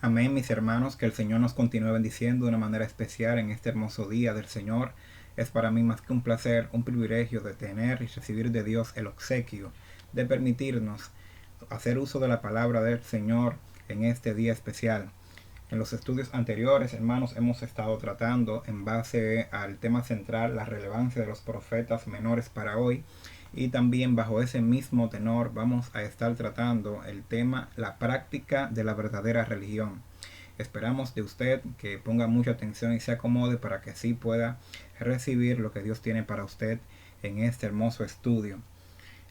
Amén, mis hermanos, que el Señor nos continúe bendiciendo de una manera especial en este hermoso día del Señor. Es para mí más que un placer, un privilegio de tener y recibir de Dios el obsequio de permitirnos hacer uso de la palabra del Señor en este día especial. En los estudios anteriores, hermanos, hemos estado tratando en base al tema central la relevancia de los profetas menores para hoy, y también bajo ese mismo tenor vamos a estar tratando el tema la práctica de la verdadera religión. Esperamos de usted que ponga mucha atención y se acomode para que así pueda recibir lo que Dios tiene para usted en este hermoso estudio.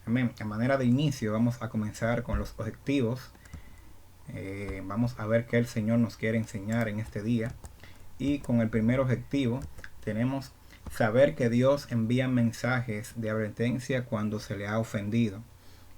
Amén. A manera de inicio vamos a comenzar con los objetivos. Vamos a ver qué el Señor nos quiere enseñar en este día. Y con el primer objetivo tenemos saber que Dios envía mensajes de advertencia cuando se le ha ofendido.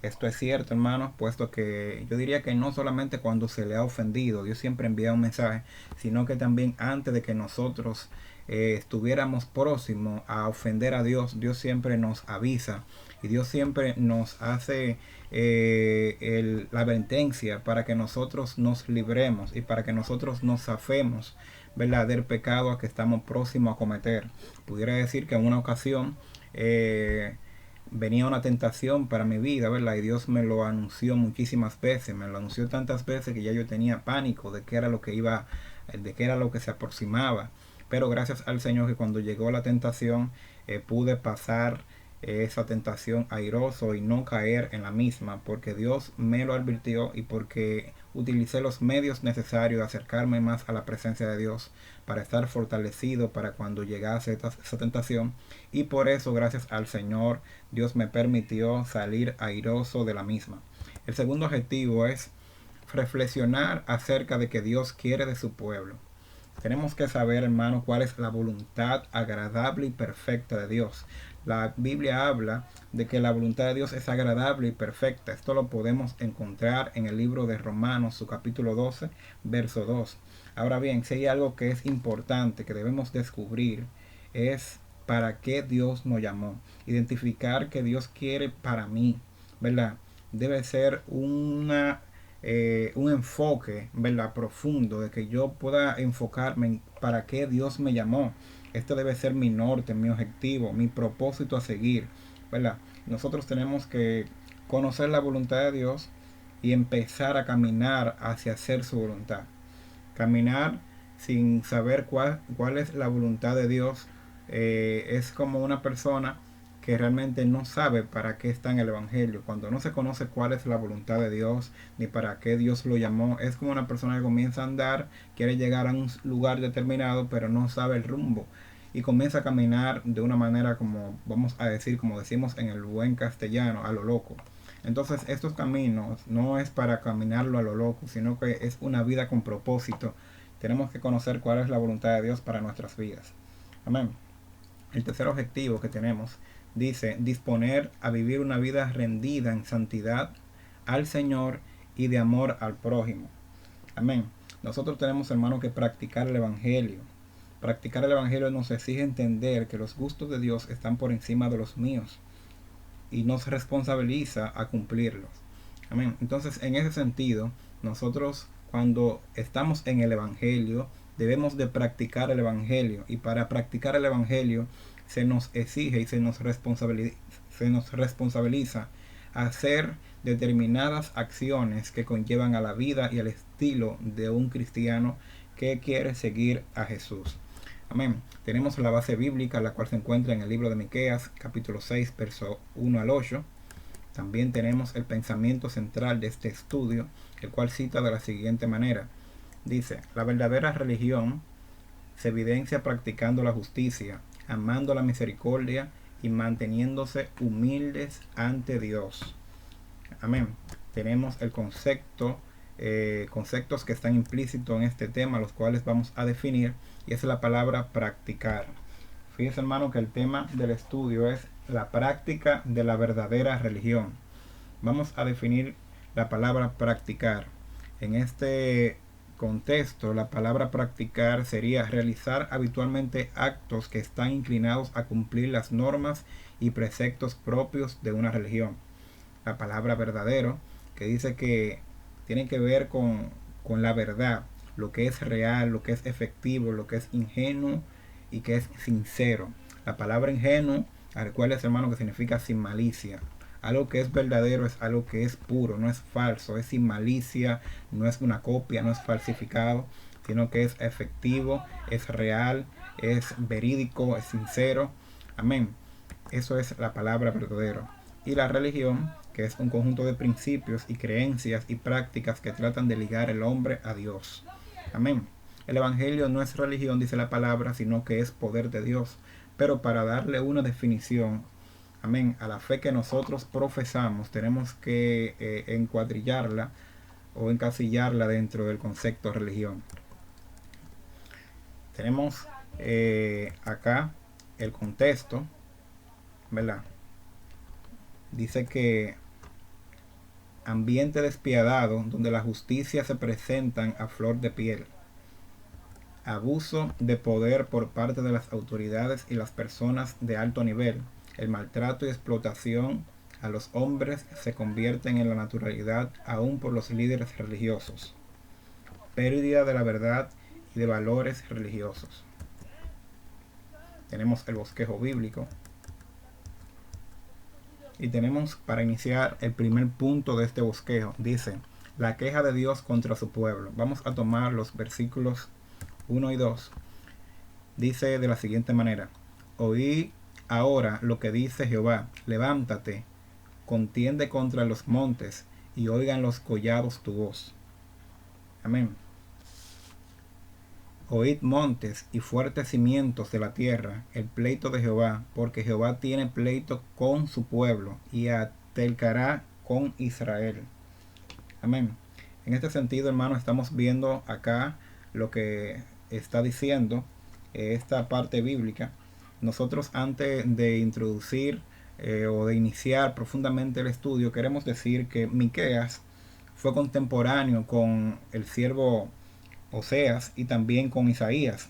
Esto es cierto, hermanos, puesto que yo diría que no solamente cuando se le ha ofendido, Dios siempre envía un mensaje, sino que también antes de que nosotros estuviéramos próximos a ofender a Dios, Dios siempre nos avisa y Dios siempre nos hace la advertencia para que nosotros nos libremos y para que nosotros nos zafemos, ¿verdad?, del pecado a que estamos próximos a cometer. Pudiera decir que en una ocasión venía una tentación para mi vida, ¿verdad? Y Dios me lo anunció muchísimas veces, me lo anunció tantas veces que ya yo tenía pánico de qué era lo que iba, de qué era lo que se aproximaba. Pero gracias al Señor que cuando llegó la tentación pude pasar esa tentación airoso y no caer en la misma, porque Dios me lo advirtió y porque utilicé los medios necesarios de acercarme más a la presencia de Dios para estar fortalecido para cuando llegase esa tentación. Y por eso, gracias al Señor, Dios me permitió salir airoso de la misma. El segundo objetivo es reflexionar acerca de que Dios quiere de su pueblo. Tenemos que saber, hermano, cuál es la voluntad agradable y perfecta de Dios. La Biblia habla de que la voluntad de Dios es agradable y perfecta. Esto lo podemos encontrar en el libro de Romanos, su capítulo 12, verso 2. Ahora bien, si hay algo que es importante que debemos descubrir, es para qué Dios nos llamó. Identificar que Dios quiere para mí, ¿verdad? Debe ser un enfoque, ¿verdad?, profundo, de que yo pueda enfocarme en para qué Dios me llamó. Este debe ser mi norte, mi objetivo, mi propósito a seguir, ¿verdad? Nosotros tenemos que conocer la voluntad de Dios y empezar a caminar hacia hacer su voluntad. Caminar sin saber cuál es la voluntad de Dios es como una persona que realmente no sabe para qué está en el Evangelio. Cuando no se conoce cuál es la voluntad de Dios ni para qué Dios lo llamó, es como una persona que comienza a andar, quiere llegar a un lugar determinado, pero no sabe el rumbo. Y comienza a caminar de una manera, como vamos a decir, como decimos en el buen castellano, a lo loco. Entonces estos caminos no es para caminarlo a lo loco, sino que es una vida con propósito. Tenemos que conocer cuál es la voluntad de Dios para nuestras vidas. Amén. El tercer objetivo que tenemos dice disponer a vivir una vida rendida en santidad al Señor y de amor al prójimo. Amén. Nosotros tenemos, hermanos, que practicar el Evangelio. Practicar el Evangelio nos exige entender que los gustos de Dios están por encima de los míos y nos responsabiliza a cumplirlos. Amén. Entonces, en ese sentido, nosotros cuando estamos en el Evangelio, debemos de practicar el Evangelio. Y para practicar el Evangelio se nos exige y se nos responsabiliza a hacer determinadas acciones que conllevan a la vida y al estilo de un cristiano que quiere seguir a Jesús. Amén. Tenemos la base bíblica, la cual se encuentra en el libro de Miqueas, capítulo 6, verso 1 al 8. También tenemos el pensamiento central de este estudio, el cual cita de la siguiente manera. Dice, la verdadera religión se evidencia practicando la justicia, amando la misericordia y manteniéndose humildes ante Dios. Amén. Tenemos el conceptos que están implícitos en este tema, los cuales vamos a definir, y es la palabra practicar. Fíjense, hermano, que el tema del estudio es la práctica de la verdadera religión. Vamos a definir la palabra practicar. En este contexto, la palabra practicar sería realizar habitualmente actos que están inclinados a cumplir las normas y preceptos propios de una religión. La palabra verdadero, que dice que tiene que ver con la verdad, lo que es real, lo que es efectivo, lo que es ingenuo y que es sincero. La palabra ingenuo, recuerdes hermano, que significa sin malicia. Algo que es verdadero es algo que es puro, no es falso, es sin malicia, no es una copia, no es falsificado, sino que es efectivo, es real, es verídico, es sincero. Amén. Eso es la palabra verdadero. Y la religión, que es un conjunto de principios y creencias y prácticas que tratan de ligar el hombre a Dios. Amén. El Evangelio no es religión, dice la palabra, sino que es poder de Dios. Pero para darle una definición, amén, a la fe que nosotros profesamos, tenemos que encuadrillarla o encasillarla dentro del concepto religión. Tenemos acá el contexto, ¿verdad? Dice que ambiente despiadado donde la justicia se presentan a flor de piel. Abuso de poder por parte de las autoridades y las personas de alto nivel. El maltrato y explotación a los hombres se convierten en la naturalidad aún por los líderes religiosos. Pérdida de la verdad y de valores religiosos. Tenemos el bosquejo bíblico. Y tenemos para iniciar el primer punto de este bosquejo. Dice, la queja de Dios contra su pueblo. Vamos a tomar los versículos 1 y 2. Dice de la siguiente manera, oí ahora lo que dice Jehová, levántate, contiende contra los montes, y oigan los collados tu voz. Amén. Oíd montes y fuertes cimientos de la tierra, el pleito de Jehová, porque Jehová tiene pleito con su pueblo, y altercará con Israel. Amén. En este sentido, hermano, estamos viendo acá lo que está diciendo esta parte bíblica. Nosotros, antes de introducir o de iniciar profundamente el estudio, queremos decir que Miqueas fue contemporáneo con el siervo Oseas y también con Isaías,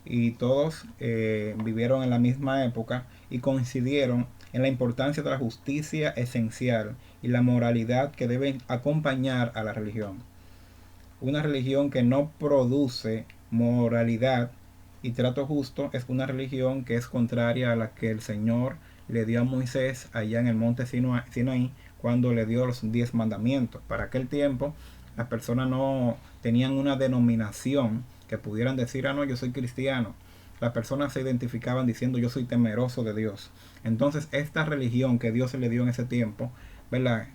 y todos vivieron en la misma época y coincidieron en la importancia de la justicia esencial y la moralidad que deben acompañar a la religión. Una religión que no produce moralidad y trato justo es una religión que es contraria a la que el Señor le dio a Moisés allá en el monte Sinaí cuando le dio los 10 mandamientos. Para aquel tiempo las personas no tenían una denominación que pudieran decir, no, yo soy cristiano. Las personas se identificaban diciendo, yo soy temeroso de Dios. Entonces esta religión que Dios le dio en ese tiempo, ¿verdad?,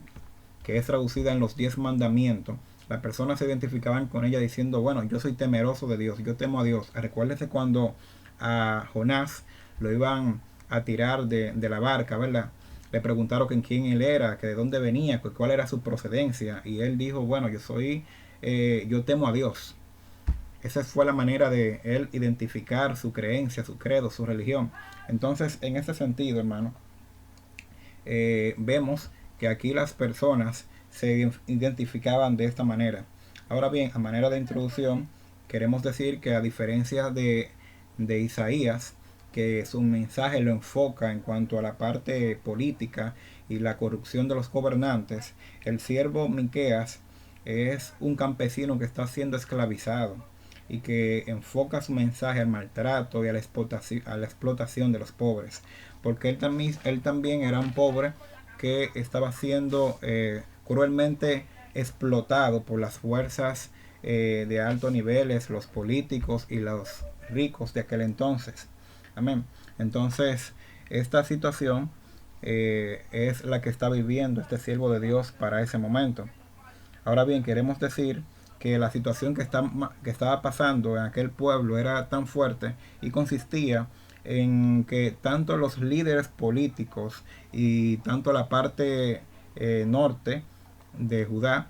que es traducida en los 10 mandamientos, las personas se identificaban con ella diciendo, bueno, yo soy temeroso de Dios, yo temo a Dios. Recuérdese cuando a Jonás lo iban a tirar de la barca, ¿verdad? Le preguntaron que quién él era, que de dónde venía, que cuál era su procedencia, y él dijo, bueno, yo temo a Dios. Esa fue la manera de él identificar su creencia, su credo, su religión. Entonces, en ese sentido, hermano, vemos que aquí las personas se identificaban de esta manera. Ahora bien, a manera de introducción, queremos decir que a diferencia de Isaías, que su mensaje lo enfoca en cuanto a la parte política y la corrupción de los gobernantes, el siervo Miqueas es un campesino que está siendo esclavizado y que enfoca su mensaje al maltrato y a la explotación de los pobres, porque él también era un pobre que estaba siendo cruelmente explotado por las fuerzas de altos niveles, los políticos y los ricos de aquel entonces. Amén. Entonces, esta situación es la que está viviendo este siervo de Dios para ese momento. Ahora bien, queremos decir que la situación que estaba pasando en aquel pueblo era tan fuerte y consistía en que tanto los líderes políticos y tanto la parte norte de Judá,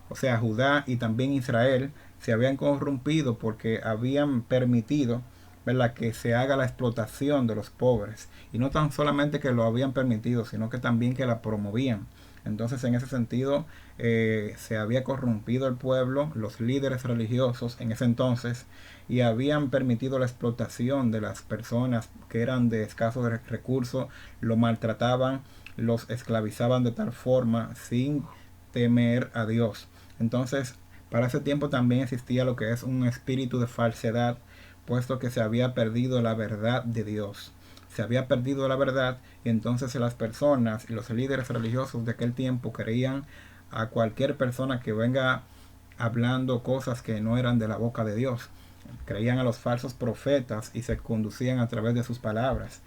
o sea, Judá y también Israel, se habían corrompido porque habían permitido, ¿verdad?, que se haga la explotación de los pobres. Y no tan solamente que lo habían permitido, sino que también que la promovían. Entonces, en ese sentido, se había corrompido el pueblo, los líderes religiosos en ese entonces, y habían permitido la explotación de las personas que eran de escasos recursos, lo maltrataban, los esclavizaban de tal forma sin temer a Dios. Entonces, Para ese tiempo también existía lo que es un espíritu de falsedad, puesto que se había perdido la verdad de Dios. Se había perdido la verdad y entonces las personas y los líderes religiosos de aquel tiempo creían a cualquier persona que venga hablando cosas que no eran de la boca de Dios. Creían a los falsos profetas y se conducían a través de sus palabras.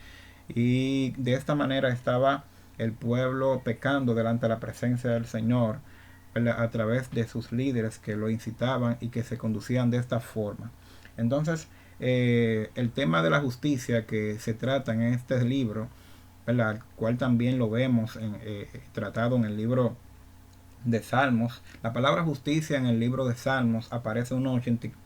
Y de esta manera estaba el pueblo pecando delante de la presencia del Señor, ¿verdad?, a través de sus líderes que lo incitaban y que se conducían de esta forma. Entonces, el tema de la justicia que se trata en este libro, ¿verdad?, cual también lo vemos tratado en el libro de Salmos. La palabra justicia en el libro de Salmos aparece unos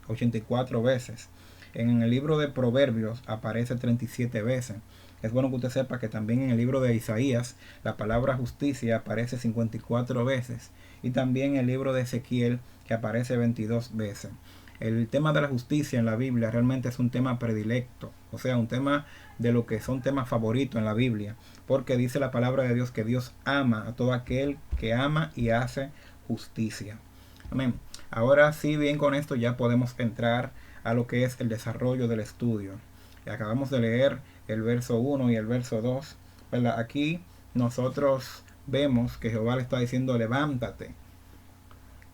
84 veces. En el libro de Proverbios aparece 37 veces. Es bueno que usted sepa que también en el libro de Isaías la palabra justicia aparece 54 veces. Y también en el libro de Ezequiel, que aparece 22 veces. El tema de la justicia en la Biblia realmente es un tema predilecto, o sea, un tema de lo que son temas favoritos en la Biblia, porque dice la palabra de Dios que Dios ama a todo aquel que ama y hace justicia. Amén. Ahora sí, bien, con esto ya podemos entrar a lo que es el desarrollo del estudio. Y acabamos de leer el verso 1 y el verso 2, ¿verdad? Aquí nosotros vemos que Jehová le está diciendo: levántate,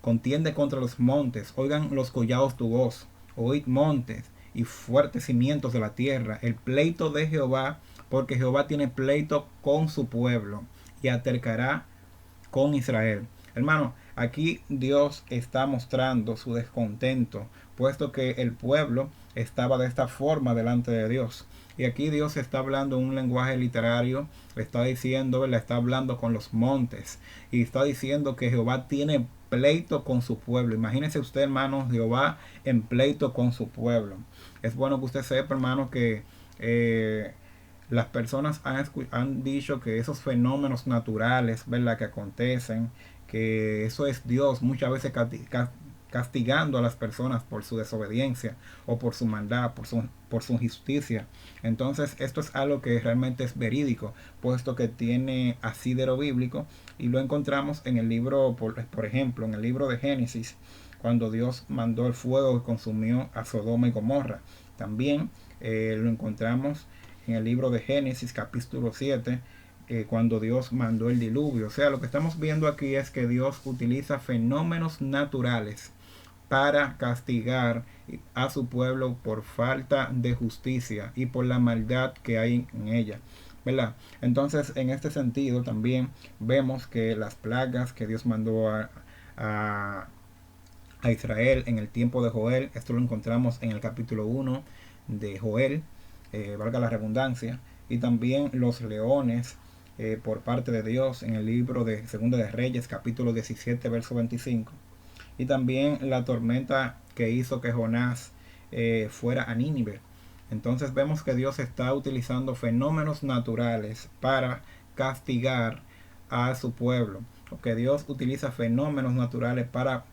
contiende contra los montes, oigan los collados tu voz, oíd montes y fuertes cimientos de la tierra, el pleito de Jehová, porque Jehová tiene pleito con su pueblo y altercará con Israel. Hermano, aquí Dios está mostrando su descontento, puesto que el pueblo estaba de esta forma delante de Dios. Y aquí Dios está hablando un lenguaje literario, le está diciendo, le está hablando con los montes, y está diciendo que Jehová tiene pleito con su pueblo. Imagínese usted, hermano, Jehová en pleito con su pueblo. Es bueno que usted sepa, hermano, que las personas han dicho que esos fenómenos naturales, ¿verdad?, que acontecen, que eso es Dios muchas veces castigando a las personas por su desobediencia o por su maldad, por su injusticia. Entonces esto es algo que realmente es verídico, puesto que tiene asidero bíblico, y lo encontramos en el libro, por ejemplo, en el libro de Génesis, cuando Dios mandó el fuego que consumió a Sodoma y Gomorra. También lo encontramos en el libro de Génesis capítulo 7, cuando Dios mandó el diluvio. O sea, lo que estamos viendo aquí es que Dios utiliza fenómenos naturales para castigar a su pueblo por falta de justicia y por la maldad que hay en ella, ¿verdad? Entonces, en este sentido también vemos que las plagas que Dios mandó a Israel en el tiempo de Joel, esto lo encontramos en el capítulo 1 de Joel, valga la redundancia, y también los leones por parte de Dios en el libro de Segunda de Reyes, capítulo 17, verso 25, y también la tormenta que hizo que Jonás fuera a Nínive. Entonces vemos que Dios está utilizando fenómenos naturales para castigar a su pueblo, que Dios utiliza fenómenos naturales para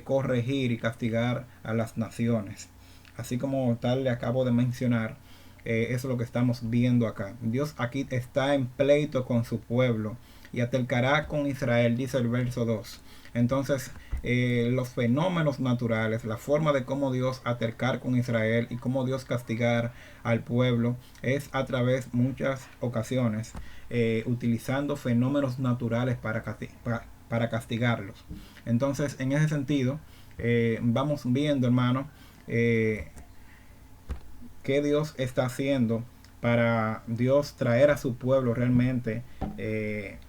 corregir y castigar a las naciones. Así como tal le acabo de mencionar, eso es lo que estamos viendo acá. Dios aquí está en pleito con su pueblo y altercará con Israel, dice el verso 2. Entonces, los fenómenos naturales, la forma de cómo Dios altercar con Israel y cómo Dios castigar al pueblo es a través muchas ocasiones utilizando fenómenos naturales para castigarlos. Entonces, en ese sentido, vamos viendo, hermano, qué Dios está haciendo para Dios traer a su pueblo realmente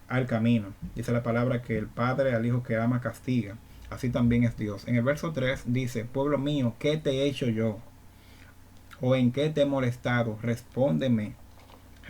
al camino. Dice la palabra que el Padre al Hijo que ama castiga. Así también es Dios. En el verso 3 dice: pueblo mío, ¿qué te he hecho yo? ¿O en qué te he molestado? Respóndeme.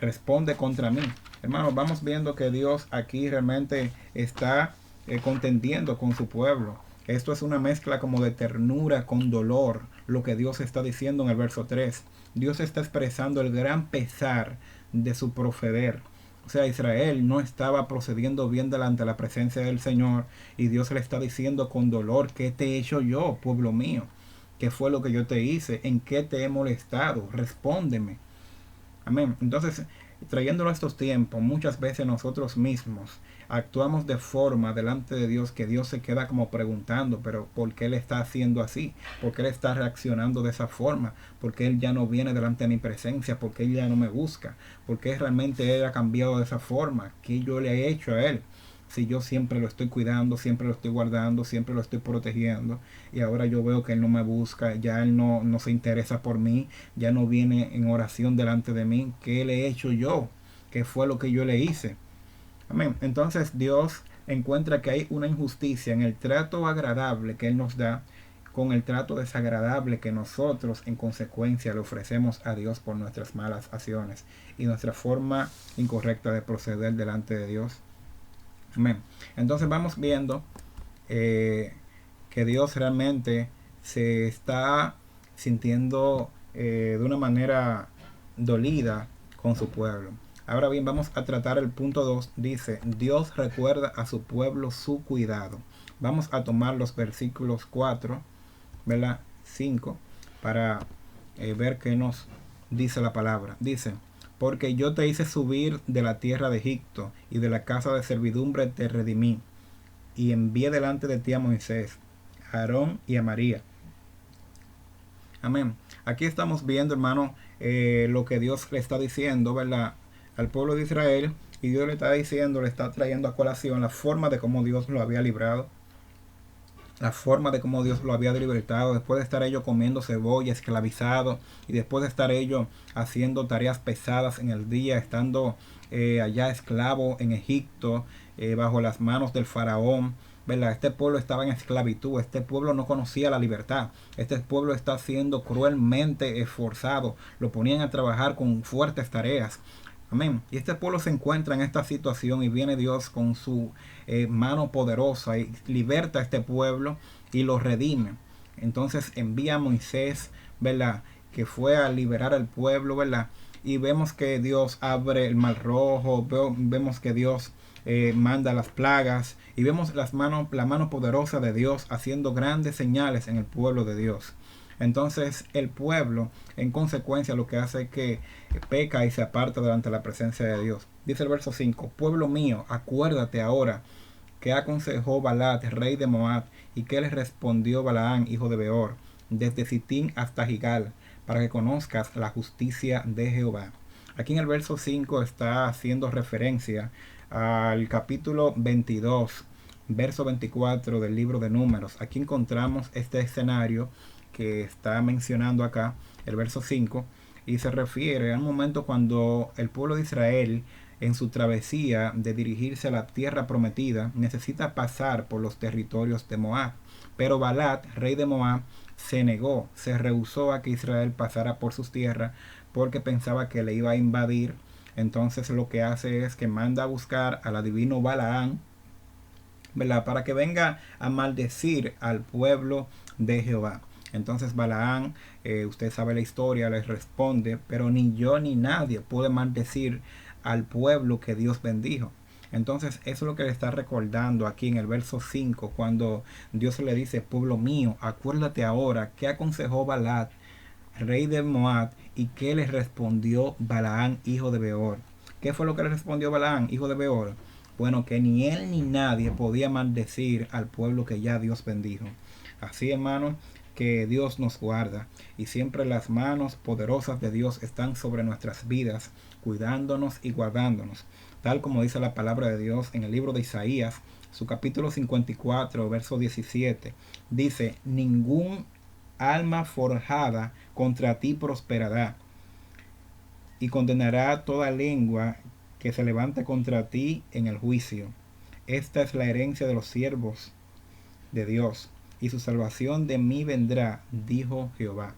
Responde contra mí. Hermanos, vamos viendo que Dios aquí realmente está contendiendo con su pueblo. Esto es una mezcla como de ternura con dolor, lo que Dios está diciendo en el verso 3. Dios está expresando el gran pesar de su proceder. O sea, Israel no estaba procediendo bien delante de la presencia del Señor, y Dios le está diciendo con dolor: ¿qué te he hecho yo, pueblo mío? ¿Qué fue lo que yo te hice? ¿En qué te he molestado? Respóndeme. Amén. Entonces, trayéndolo a estos tiempos, muchas veces nosotros mismos actuamos de forma delante de Dios que Dios se queda como preguntando, pero ¿por qué Él está haciendo así? ¿Por qué Él está reaccionando de esa forma? ¿Por qué Él ya no viene delante de mi presencia? ¿Por qué Él ya no me busca? ¿Por qué realmente Él ha cambiado de esa forma? ¿Qué yo le he hecho a Él? Si yo siempre lo estoy cuidando, siempre lo estoy guardando, siempre lo estoy protegiendo, y ahora yo veo que Él no me busca, ya Él no se interesa por mí, ya no viene en oración delante de mí. ¿Qué le he hecho yo? ¿Qué fue lo que yo le hice? Amén. Entonces Dios encuentra que hay una injusticia en el trato agradable que Él nos da con el trato desagradable que nosotros en consecuencia le ofrecemos a Dios por nuestras malas acciones y nuestra forma incorrecta de proceder delante de Dios. Amén. Entonces vamos viendo que Dios realmente se está sintiendo de una manera dolida con su pueblo. Ahora bien, vamos a tratar el punto 2. Dice, Dios recuerda a su pueblo su cuidado. Vamos a tomar los versículos 4, ¿verdad? 5, para ver qué nos dice la palabra. Dice, porque yo te hice subir de la tierra de Egipto, y de la casa de servidumbre te redimí, y envié delante de ti a Moisés, a Aarón y a María. Amén. Aquí estamos viendo, hermano, lo que Dios le está diciendo, ¿verdad?, al pueblo de Israel, y Dios le está diciendo, le está trayendo a colación la forma de cómo Dios lo había librado, la forma de cómo Dios lo había libertado, después de estar ellos comiendo cebolla, esclavizado, y después de estar ellos haciendo tareas pesadas en el día, estando allá esclavo en Egipto, bajo las manos del faraón, ¿verdad? Este pueblo estaba en esclavitud, este pueblo no conocía la libertad, este pueblo está siendo cruelmente esforzado, lo ponían a trabajar con fuertes tareas. Amén. Y este pueblo se encuentra en esta situación, y viene Dios con su mano poderosa y liberta a este pueblo y lo redime. Entonces envía a Moisés, ¿verdad?, que fue a liberar al pueblo, ¿verdad? Y vemos que Dios abre el mar rojo, vemos que Dios manda las plagas, y vemos la mano poderosa de Dios haciendo grandes señales en el pueblo de Dios. Entonces el pueblo, en consecuencia, lo que hace es que peca y se aparta delante de la presencia de Dios. Dice el verso 5, pueblo mío, acuérdate ahora que aconsejó Balac, rey de Moab, y que le respondió Balaán, hijo de Beor, desde Sitín hasta Gigal, para que conozcas la justicia de Jehová. Aquí en el verso 5 está haciendo referencia al capítulo 22, verso 24 del libro de Números. Aquí encontramos este escenario que está mencionando acá, el verso 5, y se refiere al momento cuando el pueblo de Israel, en su travesía de dirigirse a la tierra prometida, necesita pasar por los territorios de Moab. Pero Balac, rey de Moab, se negó, se rehusó a que Israel pasara por sus tierras porque pensaba que le iba a invadir. Entonces lo que hace es que manda a buscar al adivino Balaán, ¿verdad?, para que venga a maldecir al pueblo de Jehová. Entonces Balaán, usted sabe la historia, les responde, pero ni yo ni nadie puede maldecir al pueblo que Dios bendijo. Entonces eso es lo que le está recordando aquí en el verso 5, cuando Dios le dice, pueblo mío, acuérdate ahora qué aconsejó Balac, rey de Moab, y qué le respondió Balaán, hijo de Beor. ¿Qué fue lo que le respondió Balaán, hijo de Beor? Bueno, que ni él ni nadie podía maldecir al pueblo que ya Dios bendijo. Así, hermano, que Dios nos guarda, y siempre las manos poderosas de Dios están sobre nuestras vidas, cuidándonos y guardándonos, tal como dice la palabra de Dios en el libro de Isaías, su capítulo 54, verso 17. Dice, ningún alma forjada contra ti prosperará, y condenará toda lengua que se levante contra ti en el juicio. Esta es la herencia de los siervos de Dios, y su salvación de mí vendrá, dijo Jehová.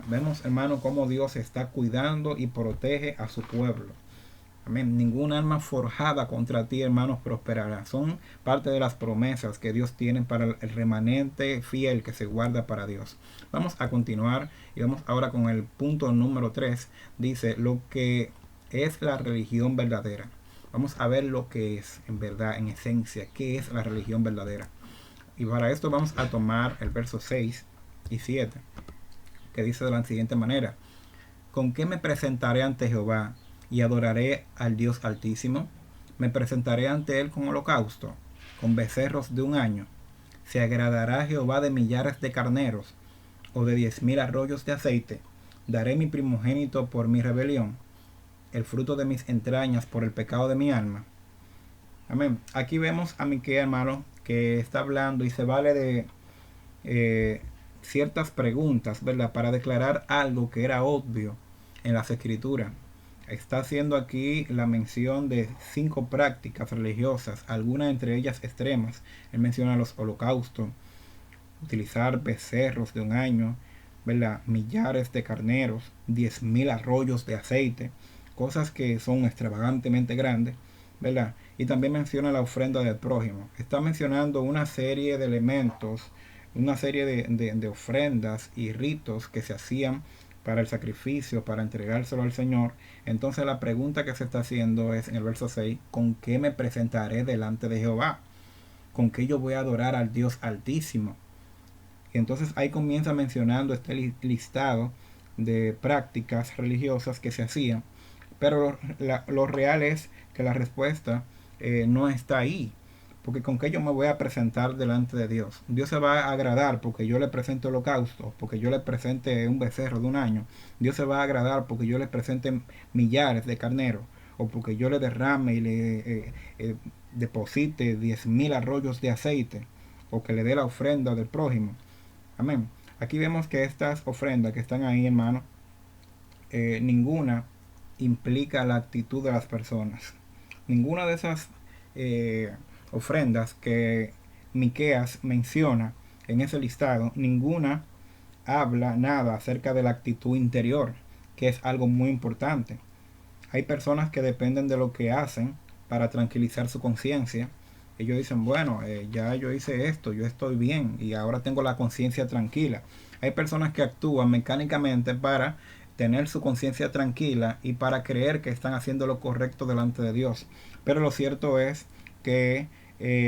Vemos, hermano, cómo Dios está cuidando y protege a su pueblo. Amén. Ningún arma forjada contra ti, hermanos, prosperará. Son parte de las promesas que Dios tiene para el remanente fiel que se guarda para Dios. Vamos a continuar y vamos ahora con el punto número 3. Dice, lo que es la religión verdadera. Vamos a ver lo que es, en verdad, en esencia, qué es la religión verdadera. Y para esto vamos a tomar el verso 6 y 7, que dice de la siguiente manera, ¿con qué me presentaré ante Jehová y adoraré al Dios Altísimo. Me presentaré ante él con holocausto, con becerros de un año. ¿Se agradará Jehová de millares de carneros o de 10,000 arroyos de aceite? Daré mi primogénito por mi rebelión, el fruto de mis entrañas por el pecado de mi alma. Amén. Aquí vemos a Miqueas, hermano, que está hablando y se vale de ciertas preguntas, ¿verdad? Para declarar algo que era obvio en las escrituras. Está haciendo aquí la mención de 5 prácticas religiosas, algunas entre ellas extremas. Él menciona los holocaustos, utilizar becerros de un año, ¿verdad? Millares de carneros, 10,000 arroyos de aceite, cosas que son extravagantemente grandes, ¿verdad? Y también menciona la ofrenda del prójimo. Está mencionando una serie de elementos, una serie de ofrendas y ritos que se hacían para el sacrificio, para entregárselo al Señor. Entonces la pregunta que se está haciendo es en el verso 6, ¿con qué me presentaré delante de Jehová? ¿Con qué yo voy a adorar al Dios Altísimo? Y entonces ahí comienza mencionando este listado de prácticas religiosas que se hacían, pero lo real es que la respuesta no está ahí, porque con qué yo me voy a presentar delante de Dios. Dios se va a agradar porque yo le presente holocausto, porque yo le presente un becerro de un año. Dios se va a agradar porque yo le presente millares de carneros, o porque yo le derrame y le deposite 10,000 arroyos de aceite, o que le dé la ofrenda del prójimo. Amén. Aquí vemos que estas ofrendas que están ahí, hermano, ninguna implica la actitud de las personas. Ninguna de esas ofrendas que Miqueas menciona en ese listado, ninguna habla nada acerca de la actitud interior, que es algo muy importante. Hay personas que dependen de lo que hacen para tranquilizar su conciencia. Ellos dicen, bueno, ya yo hice esto, yo estoy bien y ahora tengo la conciencia tranquila. Hay personas que actúan mecánicamente para tener su conciencia tranquila y para creer que están haciendo lo correcto delante de Dios. Pero lo cierto es que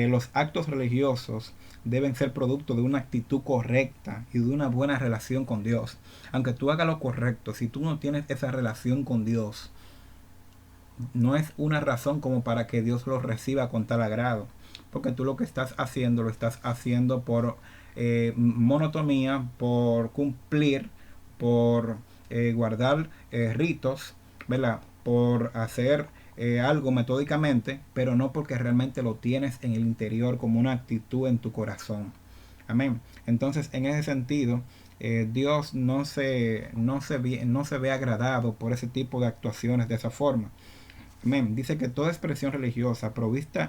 los actos religiosos deben ser producto de una actitud correcta y de una buena relación con Dios. Aunque tú hagas lo correcto, si tú no tienes esa relación con Dios, no es una razón como para que Dios lo reciba con tal agrado, porque tú lo estás haciendo por monotonía, por cumplir, por guardar ritos, ¿verdad? Por hacer algo metódicamente, pero no porque realmente lo tienes en el interior como una actitud en tu corazón. Amén. Entonces, en ese sentido, Dios no se ve agradado por ese tipo de actuaciones de esa forma. Amén. Dice que toda expresión religiosa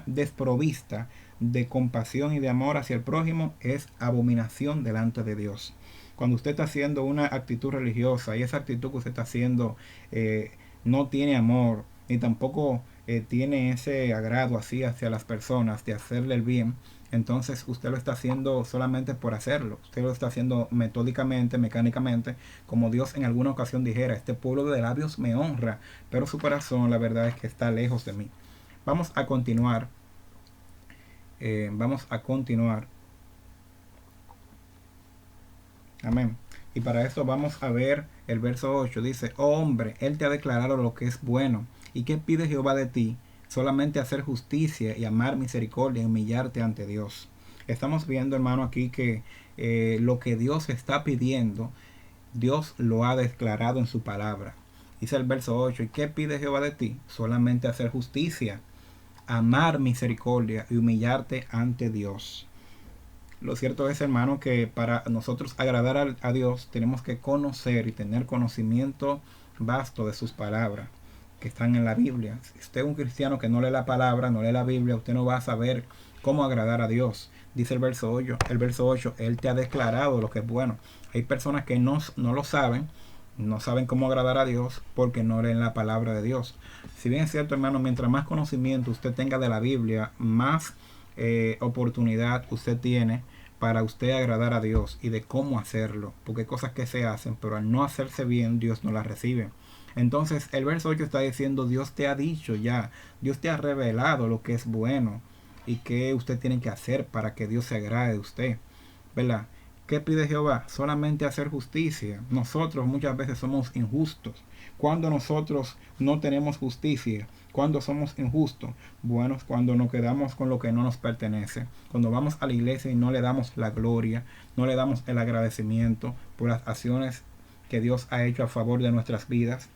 desprovista de compasión y de amor hacia el prójimo es abominación delante de Dios. Cuando usted está haciendo una actitud religiosa y esa actitud que usted está haciendo no tiene amor ni tampoco tiene ese agrado así hacia las personas de hacerle el bien, entonces usted lo está haciendo solamente por hacerlo. Usted lo está haciendo metódicamente, mecánicamente, como Dios en alguna ocasión dijera, este pueblo de labios me honra, pero su corazón la verdad es que está lejos de mí. Vamos a continuar. Vamos a continuar. Amén. Y para esto vamos a ver el verso 8. Dice, oh hombre, Él te ha declarado lo que es bueno. ¿Y qué pide Jehová de ti? Solamente hacer justicia y amar misericordia y humillarte ante Dios. Estamos viendo, hermano, aquí que lo que Dios está pidiendo, Dios lo ha declarado en su palabra. Dice el verso 8, ¿y qué pide Jehová de ti? Solamente hacer justicia, amar misericordia y humillarte ante Dios. Lo cierto es, hermano, que para nosotros agradar a Dios tenemos que conocer y tener conocimiento vasto de sus palabras que están en la Biblia. Si usted es un cristiano que no lee la palabra, no lee la Biblia, usted no va a saber cómo agradar a Dios. Dice el verso 8, Él te ha declarado lo que es bueno. Hay personas que no lo saben, no saben cómo agradar a Dios porque no leen la palabra de Dios. Si bien es cierto, hermano, mientras más conocimiento usted tenga de la Biblia, más oportunidad usted tiene para usted agradar a Dios y de cómo hacerlo, porque hay cosas que se hacen, pero al no hacerse bien, Dios no las recibe. Entonces el verso 8 está diciendo, Dios te ha dicho ya, Dios te ha revelado lo que es bueno y qué usted tiene que hacer para que Dios se agrade de usted, ¿verdad? ¿Qué pide Jehová? Solamente hacer justicia. Nosotros muchas veces somos injustos. Cuando nosotros no tenemos justicia, cuando somos injustos, bueno, cuando nos quedamos con lo que no nos pertenece, cuando vamos a la iglesia y no le damos la gloria, no le damos el agradecimiento por las acciones que Dios ha hecho a favor de nuestras vidas.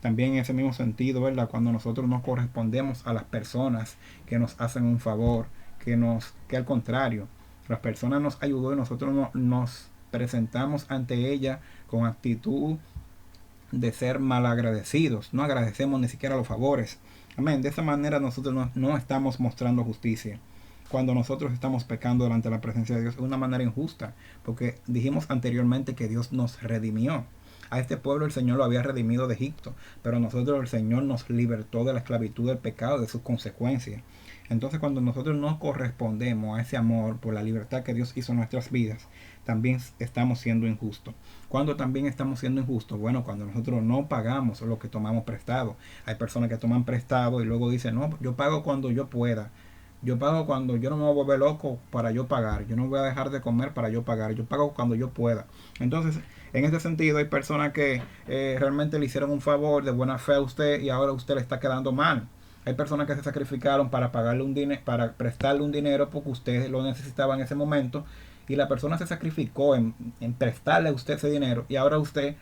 También en ese mismo sentido, ¿verdad? Cuando nosotros no correspondemos a las personas que nos hacen un favor, que al contrario, las personas nos ayudó y nosotros nos presentamos ante ella con actitud de ser malagradecidos, no agradecemos ni siquiera los favores. Amén. De esa manera nosotros no estamos mostrando justicia. Cuando nosotros estamos pecando delante de la presencia de Dios de una manera injusta, porque dijimos anteriormente que Dios nos redimió. A este pueblo el Señor lo había redimido de Egipto, pero nosotros el Señor nos libertó de la esclavitud del pecado, de sus consecuencias. Entonces cuando nosotros no correspondemos a ese amor por la libertad que Dios hizo en nuestras vidas, también estamos siendo injustos. ¿Cuándo también estamos siendo injustos? Bueno, cuando nosotros no pagamos lo que tomamos prestado. Hay personas que toman prestado y luego dicen, no, yo pago cuando yo pueda. Yo pago cuando yo no me voy a volver loco para yo pagar. Yo no voy a dejar de comer para yo pagar. Yo pago cuando yo pueda. Entonces, en este sentido, hay personas que realmente le hicieron un favor de buena fe a usted y ahora usted le está quedando mal. Hay personas que se sacrificaron para pagarle un dinero, para prestarle un dinero porque usted lo necesitaba en ese momento y la persona se sacrificó en prestarle a usted ese dinero y ahora usted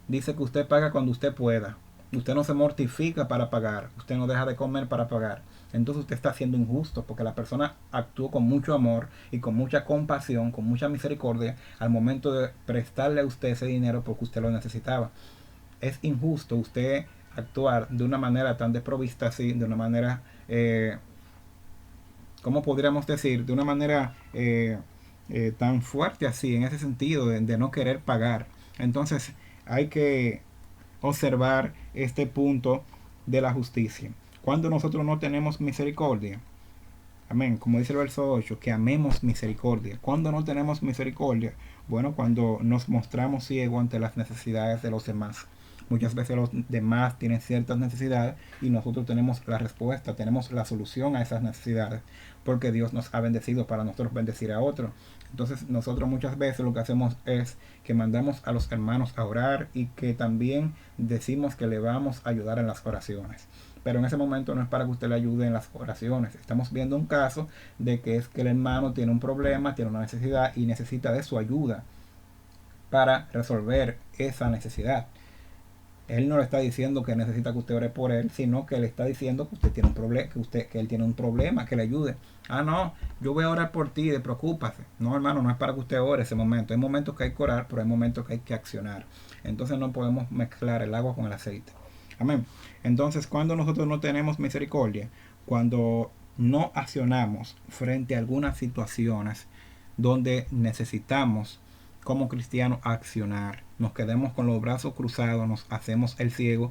dice que usted paga cuando usted pueda. Usted no se mortifica para pagar, usted no deja de comer para pagar. Entonces usted está siendo injusto porque la persona actuó con mucho amor y con mucha compasión, con mucha misericordia al momento de prestarle a usted ese dinero porque usted lo necesitaba. Es injusto usted actuar de una manera tan desprovista así, de una manera, ¿cómo podríamos decir? De una manera tan fuerte así, en ese sentido, de no querer pagar. Entonces hay que observar este punto de la justicia. Cuando nosotros no tenemos misericordia, amén, como dice el verso 8, que amemos misericordia. Cuando no tenemos misericordia, bueno, cuando nos mostramos ciegos ante las necesidades de los demás. Muchas veces los demás tienen ciertas necesidades y nosotros tenemos la respuesta, tenemos la solución a esas necesidades, porque Dios nos ha bendecido para nosotros bendecir a otros. Entonces nosotros muchas veces lo que hacemos es que mandamos a los hermanos a orar y que también decimos que le vamos a ayudar en las oraciones. Pero en ese momento no es para que usted le ayude en las oraciones. Estamos viendo un caso de que es que el hermano tiene un problema, tiene una necesidad y necesita de su ayuda para resolver esa necesidad. Él no le está diciendo que necesita que usted ore por él, sino que le está diciendo que usted tiene un problema, que él tiene un problema, que le ayude. Ah, no, yo voy a orar por ti, preocúpase. No, hermano, no es para que usted ore ese momento. Hay momentos que hay que orar, pero hay momentos que hay que accionar. Entonces no podemos mezclar el agua con el aceite. Amén. Entonces, cuando nosotros no tenemos misericordia, cuando no accionamos frente a algunas situaciones donde necesitamos como cristianos accionar, nos quedemos con los brazos cruzados, nos hacemos el ciego,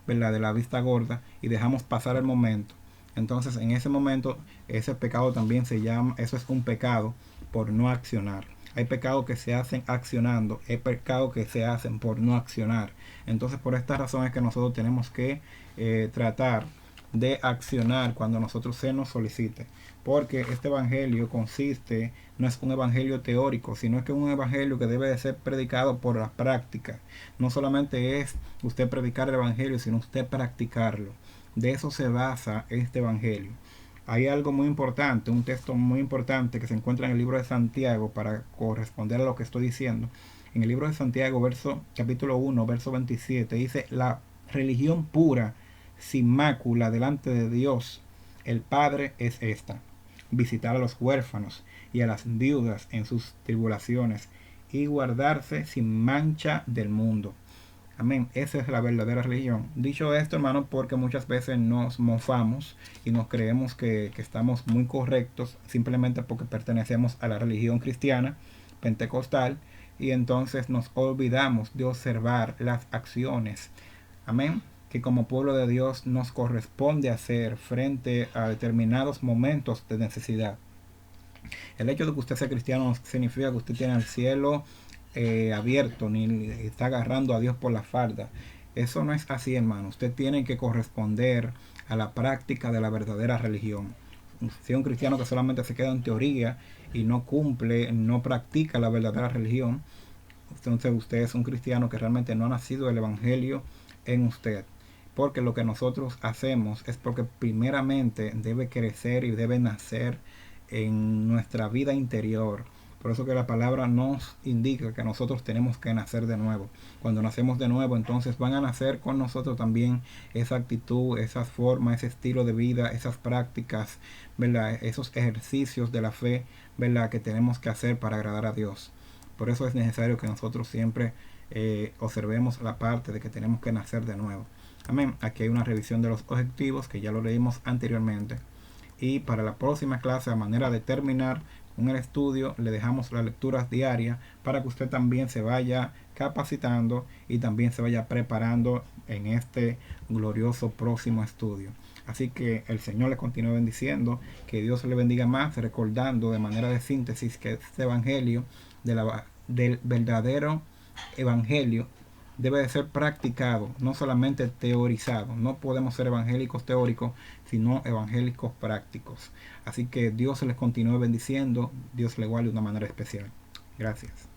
¿verdad?, de la vista gorda y dejamos pasar el momento. Entonces en ese momento ese pecado también se llama, eso es un pecado por no accionar. Hay pecados que se hacen accionando, hay pecados que se hacen por no accionar. Entonces por estas razones que nosotros tenemos que tratar de accionar cuando nosotros se nos solicite, porque este evangelio consiste, no es un evangelio teórico, sino que es un evangelio que debe de ser predicado por la práctica. No solamente es usted predicar el evangelio, sino usted practicarlo. De eso se basa este evangelio. Hay algo muy importante, un texto muy importante que se encuentra en el libro de Santiago para corresponder a lo que estoy diciendo. En el libro de Santiago, capítulo 1, verso 27, dice: la religión pura, sin mácula delante de Dios el Padre es esta: visitar a los huérfanos y a las viudas en sus tribulaciones y guardarse sin mancha del mundo. Amén. Esa es la verdadera religión. Dicho esto, hermano, porque muchas veces nos mofamos y nos creemos que estamos muy correctos simplemente porque pertenecemos a la religión cristiana pentecostal, y entonces nos olvidamos de observar las acciones, amén, que como pueblo de Dios nos corresponde hacer frente a determinados momentos de necesidad. El hecho de que usted sea cristiano no significa que usted tiene el cielo abierto, ni está agarrando a Dios por la falda. Eso no es así, hermano. Usted tiene que corresponder a la práctica de la verdadera religión. Si es un cristiano que solamente se queda en teoría y no cumple, no practica la verdadera religión, entonces usted es un cristiano que realmente no ha nacido el evangelio en usted. Porque lo que nosotros hacemos es porque primeramente debe crecer y debe nacer en nuestra vida interior. Por eso que la palabra nos indica que nosotros tenemos que nacer de nuevo. Cuando nacemos de nuevo, entonces van a nacer con nosotros también esa actitud, esas formas, ese estilo de vida, esas prácticas, ¿verdad? Esos ejercicios de la fe, ¿verdad? Que tenemos que hacer para agradar a Dios. Por eso es necesario que nosotros siempre observemos la parte de que tenemos que nacer de nuevo. Amén. Aquí hay una revisión de los objetivos que ya lo leímos anteriormente. Y para la próxima clase, a manera de terminar con el estudio, le dejamos las lecturas diarias para que usted también se vaya capacitando y también se vaya preparando en este glorioso próximo estudio. Así que el Señor le continúe bendiciendo, que Dios le bendiga más, recordando de manera de síntesis que este evangelio del verdadero evangelio debe de ser practicado, no solamente teorizado. No podemos ser evangélicos teóricos, sino evangélicos prácticos. Así que Dios les continúe bendiciendo, Dios le guarde de una manera especial. Gracias.